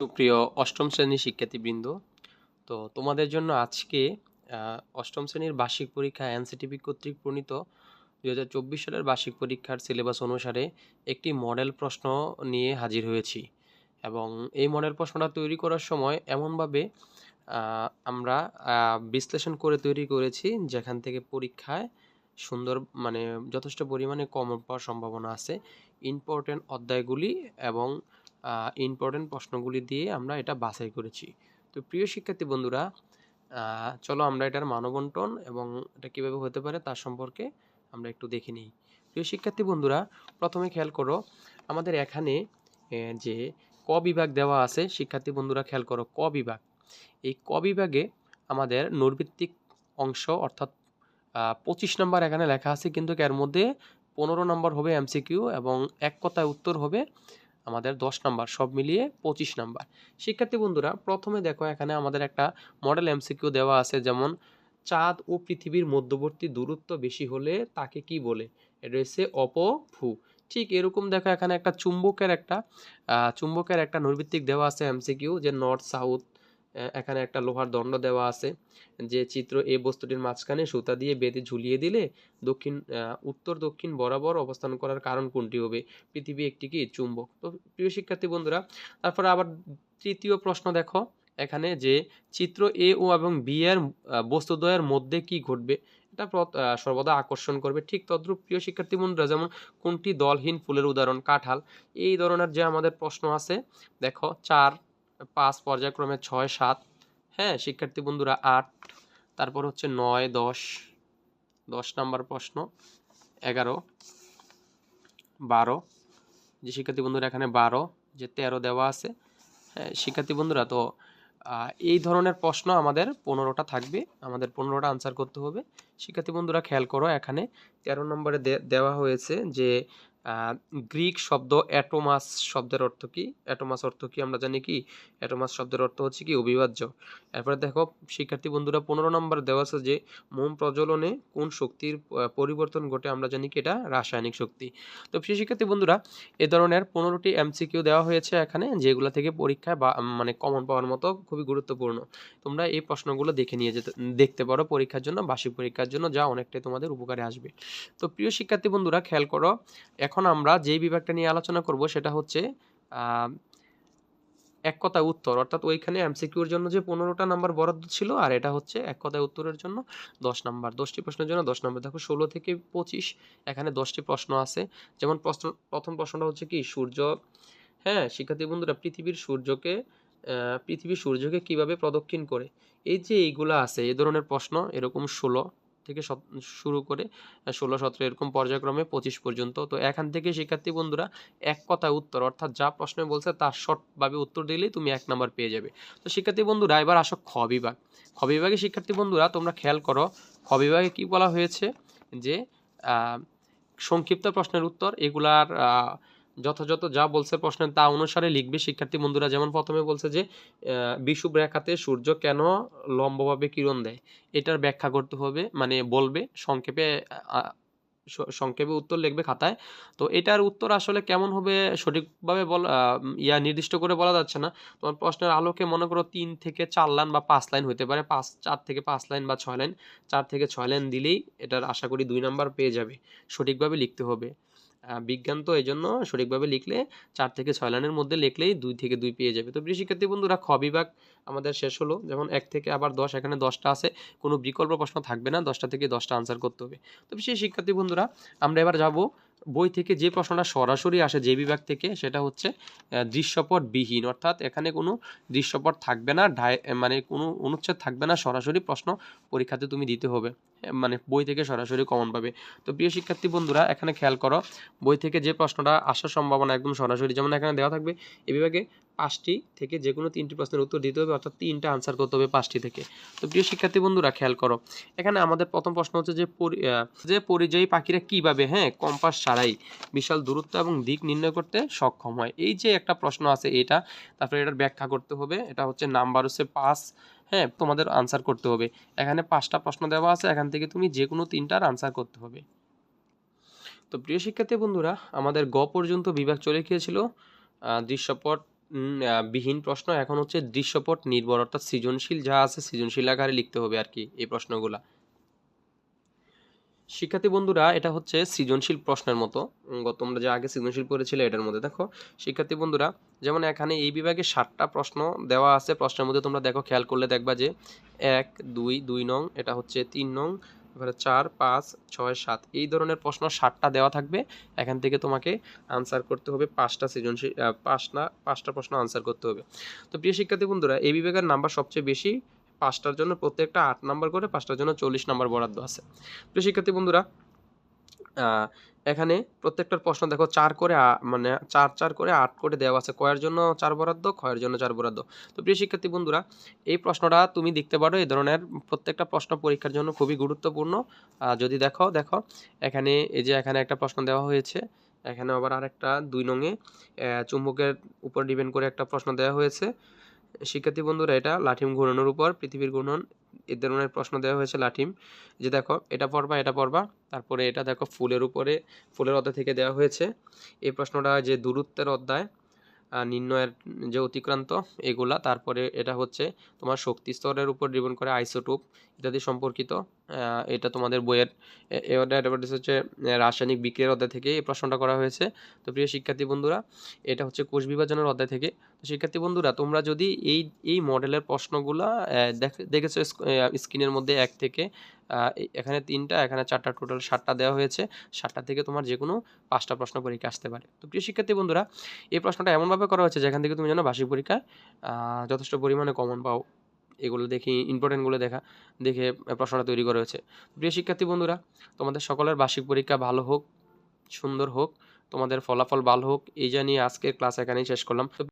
সুপ্রিয় অষ্টম শ্রেণীর শিক্ষার্থীবৃন্দ, তো তোমাদের জন্য আজকে অষ্টম শ্রেণীর বার্ষিক পরীক্ষা এনসিটিবি কর্তৃক প্রণীত 2024 সালের বার্ষিক পরীক্ষার সিলেবাস অনুসারে একটি মডেল প্রশ্ন নিয়ে হাজির হয়েছি। এবং এই মডেল প্রশ্নটা তৈরি করার সময় এমনভাবে আমরা বিশ্লেষণ করে তৈরি করেছি যেখান থেকে পরীক্ষায় সুন্দর যথেষ্ট পরিমাণে কম পাওয়ার সম্ভাবনা আছে। ইম্পর্টেন্ট অধ্যায়গুলি এবং ইম্পর্টেন্ট প্রশ্নগুলি দিয়ে আমরা এটা বাছাই করেছি। তো প্রিয় শিক্ষার্থী বন্ধুরা, চলো আমরা এটার মানবন্টন এবং এটা কীভাবে হতে পারে তার সম্পর্কে আমরা একটু দেখে নিই। প্রিয় শিক্ষার্থী বন্ধুরা, প্রথমে খেয়াল করো আমাদের এখানে যে ক বিভাগ দেওয়া আছে। শিক্ষার্থী বন্ধুরা খেয়াল করো, ক বিভাগ, এই ক বিভাগে আমাদের নৈর্ভিত্তিক অংশ অর্থাৎ 25 নম্বর এখানে লেখা আছে, কিন্তু এর মধ্যে 15 নম্বর হবে এমসিকিউ এবং এক কথায় উত্তর হবে আমাদের 10 নাম্বার, সব মিলিয়ে 25 নাম্বার। শিক্ষার্থী বন্ধুরা, প্রথমে দেখো এখানে আমাদের একটা মডেল এমসিকিউ দেওয়া আছে, যেমন চাঁদ ও পৃথিবীর মধ্যবর্তী দূরত্ব বেশি হলে তাকে কি বলে? এটা হচ্ছে অপভু। ঠিক এরকম দেখো এখানে একটা চুম্বকের একটা নৈর্ভিত্তিক দেওয়া আছে এমসিকিউ, যে নর্থ সাউথ। এখানে একটা লোহার দণ্ড দেওয়া আছে, যে চিত্র এ বস্তুটির মাঝখানে সুতা দিয়ে বেঁধে ঝুলিয়ে দিলে উত্তর দক্ষিণ বরাবর অবস্থান করার কারণ কোনটি হবে? পৃথিবী একটি কি চুম্বক। তো প্রিয় শিক্ষার্থী বন্ধুরা, তারপরে আবার তৃতীয় প্রশ্ন দেখো এখানে, যে চিত্র এ ও এবং বি এর বস্তুদ্বয়ের মধ্যে কি ঘটবে? এটা সর্বদা আকর্ষণ করবে। ঠিক তদ্রূপ প্রিয় শিক্ষার্থী বন্ধুরা, যেমন কোনটি দলহীন ফুলের উদাহরণ? কাঁঠাল। এই ধরনের যে আমাদের প্রশ্ন আছে, দেখো 4, 5, পর্যায়ক্রমে 6, 7, হ্যাঁ শিক্ষার্থী বন্ধুরা 8, তারপর হচ্ছে 9, 10 নাম্বার প্রশ্ন, 11, 12, যে শিক্ষার্থী বন্ধুরা এখানে 12, যে 13 দেওয়া আছে। হ্যাঁ শিক্ষার্থী বন্ধুরা, তো এই ধরনের প্রশ্ন আমাদের 15টা থাকবে, আমাদের 15টা আনসার করতে হবে। শিক্ষার্থী বন্ধুরা খেয়াল করো, এখানে 13 নম্বরে দেওয়া হয়েছে যে গ্রিক শব্দ অ্যাটোমাস শব্দের অর্থ কি? অ্যাটোমাস অর্থ কি আমরা জানি কি? অ্যাটোমাস শব্দের অর্থ হচ্ছে কি? অবিভাজ্য। এরপরে দেখো শিক্ষার্থী বন্ধুরা 15 নম্বর দেওয়া আছে যে মোম প্রজ্বলনে কোন শক্তির পরিবর্তন ঘটে? আমরা জানি কি এটা রাসায়নিক শক্তি। তো প্রিয় শিক্ষার্থী বন্ধুরা, এ ধরনের 15টি এমসিকিউ দেওয়া হয়েছে এখানে, যেগুলো থেকে পরীক্ষায় কমন পাওয়ার মতো খুবই গুরুত্বপূর্ণ। তোমরা এই প্রশ্নগুলো দেখতে পারো পরীক্ষার জন্য, বার্ষিক পরীক্ষার জন্য, যা অনেকটাই তোমাদের উপকারে আসবে। তো প্রিয় শিক্ষার্থী বন্ধুরা খেয়াল করো, এখন আমরা যেই বিভাগটা নিয়ে আলোচনা করব সেটা হচ্ছে এক কথায় উত্তর, অর্থাৎ ওইখানে এমসিকিউর জন্য যে 15টা নাম্বার বরাদ্দ ছিল, আর এটা হচ্ছে এক কথায় উত্তরের জন্য 10 নাম্বার। 10টি প্রশ্নের জন্য 10 নাম্বার। দেখো 16 থেকে 25 এখানে 10টি প্রশ্ন আছে। যেমন প্রথম প্রশ্নটা হচ্ছে কি? সূর্য। হ্যাঁ শিক্ষার্থী বন্ধুরা, পৃথিবী সূর্যকে কিভাবে প্রদক্ষিণ করে? এই যে এইগুলা আছে, এই ধরনের প্রশ্ন এরকম 16 থেকে শুরু করে 16, 17 এরকম পর্যায়ক্রমে 25 পর্যন্ত। তো এখান থেকে শিক্ষার্থী বন্ধুরা এক কথায় উত্তর, অর্থাৎ যা প্রশ্নে বলছে তার শর্টভাবে উত্তর দিলেই তুমি 1 নাম্বার পেয়ে যাবে। তো শিক্ষার্থী বন্ধুরা এবার আসো খ বিভাগ। খ বিভাগে শিক্ষার্থী বন্ধুরা তোমরা খেয়াল করো, খ বিভাগে কি বলা হয়েছে, যে সংক্ষিপ্ত প্রশ্নের উত্তর এগুলার যথাযথ যা বলছে প্রশ্নের তা অনুসারে লিখবে শিক্ষার্থী বন্ধুরা। যেমন প্রথমে বলছে যে বিষুব রেখাতে সূর্য কেন লম্বভাবে কিরণ দেয়? এটার ব্যাখ্যা করতে হবে, বলবে সংক্ষেপে উত্তর লিখবে খাতায়। তো এটার উত্তর আসলে কেমন হবে সঠিকভাবে নির্দিষ্ট করে বলা যাচ্ছে না। তোমার প্রশ্নের আলোকে মনে করো 3 থেকে 4 লাইন বা 5 লাইন হতে পারে, 4 থেকে 5 লাইন বা 6 লাইন। 4 থেকে 6 লাইন দিলেই এটার আশা করি 2 নাম্বার পেয়ে যাবে। সঠিকভাবে লিখতে হবে। বিজ্ঞান তো এই জন্য সঠিকভাবে লিখলে 4 থেকে 6 লাইনের মধ্যে লিখলেই 2 থেকে 2 পেয়ে যাবে। তো প্রিয় শিক্ষার্থী বন্ধুরা, খ বিভাগ আমাদের শেষ হলো। যেমন 1 থেকে আবার 10, এখানে 10টা আছে, কোনো বিকল্প প্রশ্ন থাকবে না, 10টা থেকে 10টা আনসার করতে হবে। তো প্রিয় শিক্ষার্থী বন্ধুরা, আমরা এবার যাব বই থেকে যে প্রশ্নটা সরাসরি আসে যে বিভাগ থেকে, সেটা হচ্ছে দৃশ্যপট বিহীন, অর্থাৎ এখানে কোনো দৃশ্যপট থাকবে না, কোনো অনুচ্ছেদ থাকবে না, সরাসরি প্রশ্ন পরীক্ষাতে তুমি দিতে হবে, বই থেকে সরাসরি কমন পাবে। তো প্রিয় শিক্ষার্থী বন্ধুরা এখানে খেয়াল করো, বই থেকে যে প্রশ্নটা আসার সম্ভাবনা একদম সরাসরি, যেমন এখানে দেওয়া থাকবে এ বিভাগে 5টি থেকে যে কোনো 3টি প্রশ্নের উত্তর দিতে হবে, অর্থাৎ 3টা আনসার করতে হবে 5টি থেকে। তো প্রিয় শিক্ষার্থী বন্ধুরা খেয়াল করো, এখানে আমাদের প্রথম প্রশ্ন হচ্ছে যে পরিযায়ী পাখিরা কিভাবে কম্পাস ছাড়াই বিশাল দূরত্ব এবং দিক নির্ণয় করতে সক্ষম হয়? এই যে একটা প্রশ্ন আছে এটা, তারপরে এটার ব্যাখ্যা করতে হবে। এটা হচ্ছে নাম্বার হচ্ছে 5, তোমাদের আনসার করতে হবে। এখানে 5টা প্রশ্ন দেওয়া আছে, এখান থেকে তুমি যে কোনো 3টার আনসার করতে হবে। তো প্রিয় শিক্ষার্থী বন্ধুরা, আমাদের গ পর্যন্ত বিভাগ চলে গিয়েছিল। দৃশ্যপট বিহীন প্রশ্ন, এখন হচ্ছে দৃশ্যপট নির্ভর, অর্থাৎ সৃজনশীল যা আছে সৃজনশীল আকারে লিখতে হবে আর কি এই প্রশ্নগুলা। শিক্ষার্থী বন্ধুরা, এটা হচ্ছে সৃজনশীল প্রশ্নের মতো, তোমরা যে আগে সৃজনশীল পড়েছিলে এটার মধ্যে। দেখো শিক্ষার্থী বন্ধুরা, যেমন এখানে এই বিভাগে 7টা প্রশ্ন দেওয়া আছে। প্রশ্নের মধ্যে তোমরা দেখো, খেয়াল করলে দেখবা যে 1, 2 নং, এটা হচ্ছে 3 নং, এবারে 4, 5, 6, 7 এই ধরনের প্রশ্ন 7টা দেওয়া থাকবে। এখান থেকে তোমাকে আনসার করতে হবে 5টা সৃজনশীল, 5টা প্রশ্ন আনসার করতে হবে। তো প্রিয় শিক্ষার্থী বন্ধুরা, এই বিভাগের নাম্বার সবচেয়ে বেশি, 5টার জন্য প্রত্যেকটা 8 নাম্বার করে, 5টার জন্য 40 নাম্বার বরাদ্দ আছে। প্রিয় শিক্ষার্থী বন্ধুরা, এখানে প্রত্যেকটার প্রশ্ন দেখো 4 করে, মানে 4 করে 8 করে দেওয়া আছে। কয়ের জন্য 4 বরাদ্দ, ক্ষয়ের জন্য 4 বরাদ্দ। তো প্রিয় শিক্ষার্থী বন্ধুরা, এই প্রশ্নটা তুমি দেখতে পারো, এই ধরনের প্রত্যেকটা প্রশ্ন পরীক্ষার জন্য খুবই গুরুত্বপূর্ণ। যদি দেখো এখানে, এই যে এখানে একটা প্রশ্ন দেওয়া হয়েছে, এখানে আবার আরেকটা 2 নংয়ে চুম্বকের উপর ডিপেন্ড করে একটা প্রশ্ন দেওয়া হয়েছে। শিক্ষার্থী বন্ধুরা, এটা লাঠিম ঘূর্ণনের উপর পৃথিবীর ঘূর্ণন, এই ধরনের প্রশ্ন দেওয়া হয়েছে লাঠিম। যে দেখো এটা পড়বা, এটা পড়বা। তারপরে এটা দেখো ফুলের উপরে, ফুলের অধ্যায় থেকে দেওয়া হয়েছে এই প্রশ্নটা, যে দূরত্বের অধ্যায় নির্ণয়ের যে অতিক্রান্ত এগুলা। তারপরে এটা হচ্ছে তোমার শক্তি স্তরের উপর ডিপেন্ড করে আইসোটোপ ইত্যাদি সম্পর্কিত। এটা তোমাদের বইয়ের এটা হচ্ছে রাসায়নিক বিক্রিয়ার অধ্যায় থেকে এই প্রশ্নটা করা হয়েছে। তো প্রিয় শিক্ষার্থী বন্ধুরা, এটা হচ্ছে কোষ বিভাজনের অধ্যায় থেকে। তো শিক্ষার্থী বন্ধুরা, তোমরা যদি এই মডেলের প্রশ্নগুলা দেখেছো স্ক্রিনের মধ্যে 1 থেকে এখানে 3টা, এখানে 4টা, টোটাল 7টা দেওয়া হয়েছে। 7টা থেকে তোমার যে কোনো 5টা প্রশ্ন পরীক্ষা আসতে পারে। তো প্রিয় শিক্ষার্থী বন্ধুরা, এই প্রশ্নটা এমনভাবে করা হয়েছে যেখান থেকে তুমি যেন বার্ষিক পরীক্ষায় যথেষ্ট পরিমাণে কমন পাও। এগুলো দেখে ইম্পর্টেন্টগুলো দেখে প্রশ্নটা তৈরি করা হয়েছে। প্রিয় শিক্ষার্থী বন্ধুরা, তোমাদের সকলের বার্ষিক পরীক্ষা ভালো হোক, সুন্দর হোক, তোমাদের ফলাফল ভালো হোক, এই জানিয়ে আজকের ক্লাস এখানেই শেষ করলাম।